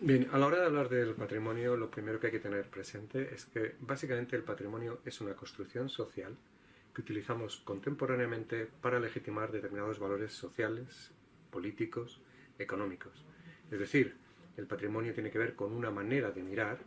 Bien, a la hora de hablar del patrimonio, lo primero que hay que tener presente es que básicamente el patrimonio es una construcción social que utilizamos contemporáneamente para legitimar determinados valores sociales, políticos, económicos. Es decir, el patrimonio tiene que ver con una manera de mirar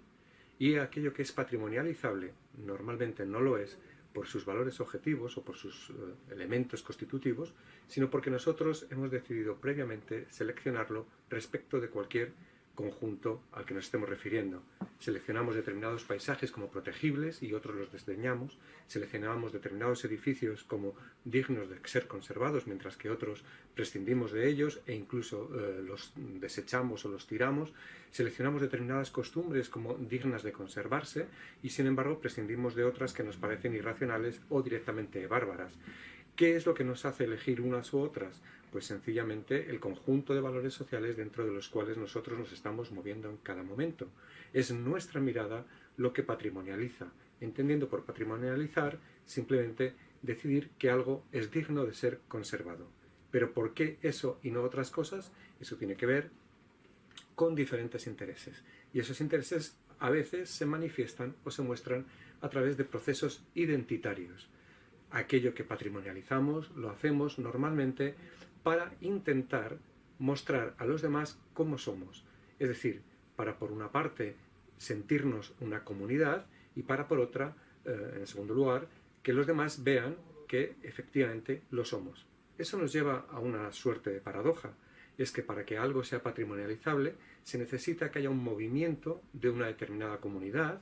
y aquello que es patrimonializable normalmente no lo es por sus valores objetivos o por sus elementos constitutivos, sino porque nosotros hemos decidido previamente seleccionarlo respecto de cualquier conjunto al que nos estemos refiriendo. Seleccionamos determinados paisajes como protegibles y otros los desdeñamos, seleccionamos determinados edificios como dignos de ser conservados, mientras que otros prescindimos de ellos e incluso los desechamos o los tiramos, seleccionamos determinadas costumbres como dignas de conservarse y sin embargo prescindimos de otras que nos parecen irracionales o directamente bárbaras. ¿Qué es lo que nos hace elegir unas u otras? Pues sencillamente el conjunto de valores sociales dentro de los cuales nosotros nos estamos moviendo en cada momento. Es nuestra mirada lo que patrimonializa, entendiendo por patrimonializar simplemente decidir que algo es digno de ser conservado. Pero ¿por qué eso y no otras cosas? Eso tiene que ver con diferentes intereses. Y esos intereses a veces se manifiestan o se muestran a través de procesos identitarios. Aquello que patrimonializamos lo hacemos normalmente para intentar mostrar a los demás cómo somos. Es decir, para por una parte sentirnos una comunidad y para por otra, en segundo lugar, que los demás vean que efectivamente lo somos. Eso nos lleva a una suerte de paradoja. Es que para que algo sea patrimonializable se necesita que haya un movimiento de una determinada comunidad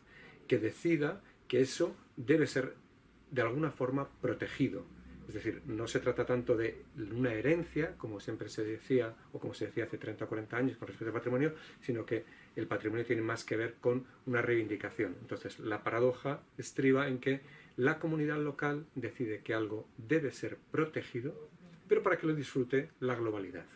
que decida que eso debe ser de alguna forma protegido. Es decir, no se trata tanto de una herencia, como siempre se decía, o como se decía hace 30 o 40 años con respecto al patrimonio, sino que el patrimonio tiene más que ver con una reivindicación. Entonces, la paradoja estriba en que la comunidad local decide que algo debe ser protegido, pero para que lo disfrute la globalidad.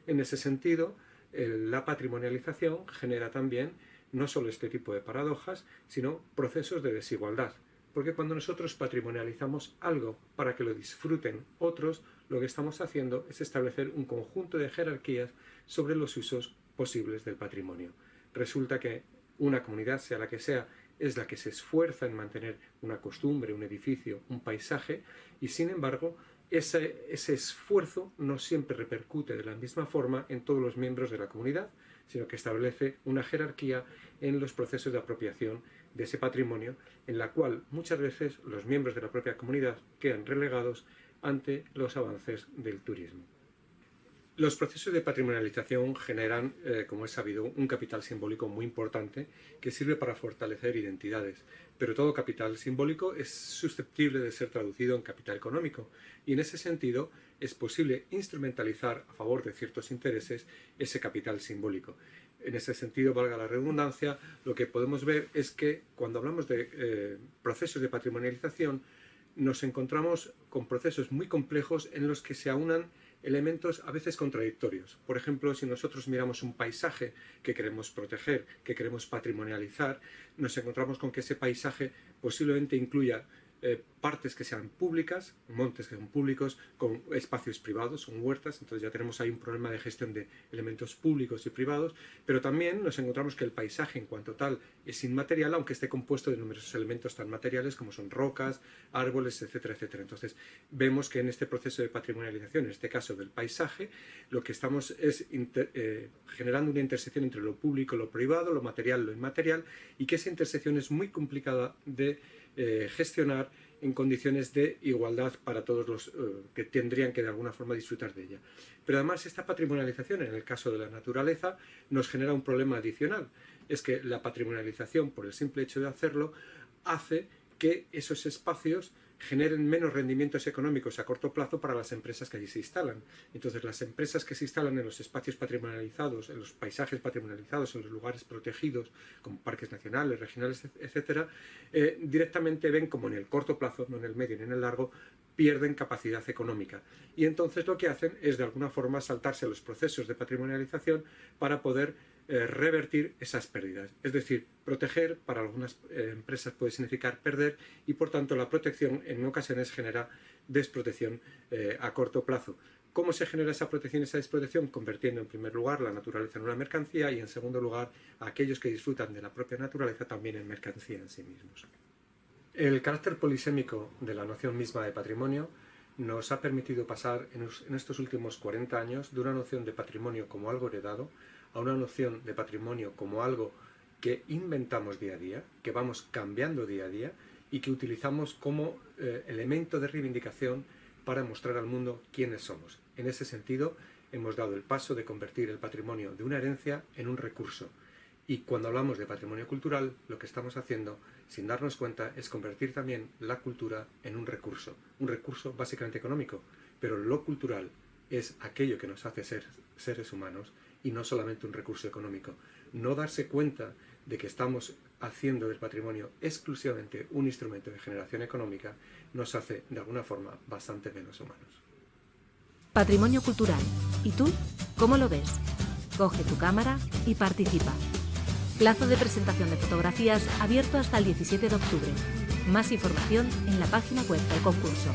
En ese sentido, la patrimonialización genera también no solo este tipo de paradojas, sino procesos de desigualdad. Porque cuando nosotros patrimonializamos algo para que lo disfruten otros, lo que estamos haciendo es establecer un conjunto de jerarquías sobre los usos posibles del patrimonio. Resulta que una comunidad, sea la que sea, es la que se esfuerza en mantener una costumbre, un edificio, un paisaje, y sin embargo, ese esfuerzo no siempre repercute de la misma forma en todos los miembros de la comunidad, sino que establece una jerarquía en los procesos de apropiación de ese patrimonio, en la cual muchas veces los miembros de la propia comunidad quedan relegados ante los avances del turismo. Los procesos de patrimonialización generan, como es sabido, un capital simbólico muy importante que sirve para fortalecer identidades, pero todo capital simbólico es susceptible de ser traducido en capital económico y en ese sentido es posible instrumentalizar a favor de ciertos intereses ese capital simbólico. En ese sentido, valga la redundancia, lo que podemos ver es que cuando hablamos de procesos de patrimonialización nos encontramos con procesos muy complejos en los que se aunan elementos a veces contradictorios. Por ejemplo, si nosotros miramos un paisaje que queremos proteger, que queremos patrimonializar, nos encontramos con que ese paisaje posiblemente incluya partes que sean públicas, montes que son públicos, con espacios privados, con huertas, entonces ya tenemos ahí un problema de gestión de elementos públicos y privados, pero también nos encontramos que el paisaje en cuanto tal es inmaterial, aunque esté compuesto de numerosos elementos tan materiales como son rocas, árboles, etcétera, etcétera. Entonces vemos que en este proceso de patrimonialización, en este caso del paisaje, lo que estamos es generando una intersección entre lo público, lo privado, lo material, lo inmaterial, y que esa intersección es muy complicada de gestionar en condiciones de igualdad para todos los que tendrían que de alguna forma disfrutar de ella. Pero además esta patrimonialización, en el caso de la naturaleza, nos genera un problema adicional. Es que la patrimonialización, por el simple hecho de hacerlo, hace que esos espacios generen menos rendimientos económicos a corto plazo para las empresas que allí se instalan. Entonces, las empresas que se instalan en los espacios patrimonializados, en los paisajes patrimonializados, en los lugares protegidos, como parques nacionales, regionales, etcétera, directamente ven como en el corto plazo, no en el medio ni en el largo, pierden capacidad económica. Y entonces lo que hacen es de alguna forma saltarse a los procesos de patrimonialización para poder revertir esas pérdidas. Es decir, proteger para algunas empresas puede significar perder y por tanto la protección en ocasiones genera desprotección a corto plazo. ¿Cómo se genera esa protección y esa desprotección? Convirtiendo en primer lugar la naturaleza en una mercancía y en segundo lugar a aquellos que disfrutan de la propia naturaleza también en mercancía en sí mismos. El carácter polisémico de la noción misma de patrimonio nos ha permitido pasar en estos últimos 40 años de una noción de patrimonio como algo heredado a una noción de patrimonio como algo que inventamos día a día, que vamos cambiando día a día y que utilizamos como elemento de reivindicación para mostrar al mundo quiénes somos. En ese sentido, hemos dado el paso de convertir el patrimonio de una herencia en un recurso. Y cuando hablamos de patrimonio cultural, lo que estamos haciendo, sin darnos cuenta, es convertir también la cultura en un recurso básicamente económico, pero lo cultural es aquello que nos hace ser seres humanos y no solamente un recurso económico. No darse cuenta de que estamos haciendo del patrimonio exclusivamente un instrumento de generación económica nos hace, de alguna forma, bastante menos humanos. Patrimonio cultural. ¿Y tú? ¿Cómo lo ves? Coge tu cámara y participa. Plazo de presentación de fotografías abierto hasta el 17 de octubre. Más información en la página web del concurso.